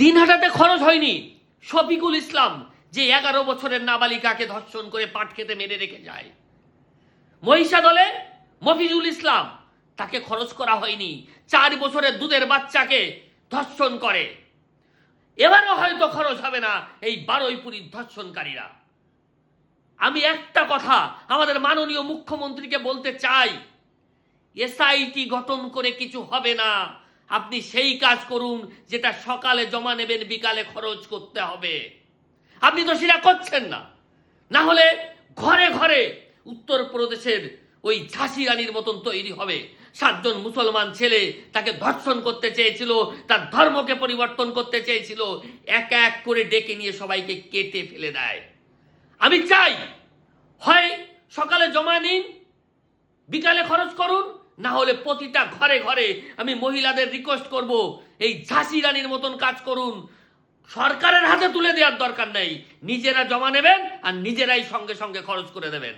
দিনহাটাতে খরচ হয়নি। শফিকুল ইসলাম যে 11 বছরের নাবালিকাকে ধর্ষণ করে পাট খেতে মেরে রেখে যায়, মহিষাদলে মফিজুল ইসলাম, তাকে খরচ করা হয়নি। 4 বছরের দুধের বাচ্চাকে ধর্ষণ করে। এবারও হয়তো খরচ হবে না এই বারুইপুরীর ধর্ষণকারীরা। আমি একটা কথা আমাদের মাননীয় মুখ্যমন্ত্রীকে বলতে চাই, এসআইটি গঠন করে কিছু হবে না। আপনি সেই কাজ করুন যেটা সকালে জমা নেবেন, বিকালে খরচ করতে হবে। আপনি তো সেটা করছেন না। না হলে ঘরে ঘরে উত্তরপ্রদেশের ওই ঝাঁসি রানীর মতন তৈরি হবে। 7 জন মুসলমান ছেলে তাকে ধর্ষণ করতে চেয়েছিল, তার ধর্মকে পরিবর্তন করতে চেয়েছিল, এক এক করে ডেকে নিয়ে সবাইকে কেটে ফেলে দেয়। আমি চাই হয় সকালে জমা নিন, বিকালে খরচ করুন, না হলে প্রতিটা ঘরে ঘরে আমি মহিলাদের রিকোয়েস্ট করব, এই ঝাঁসি রানীর মতন কাজ করুন। সরকারের হাতে তুলে দেওয়ার দরকার নেই, নিজেরা জমা নেবেন আর নিজেরাই সঙ্গে সঙ্গে খরচ করে দেবেন।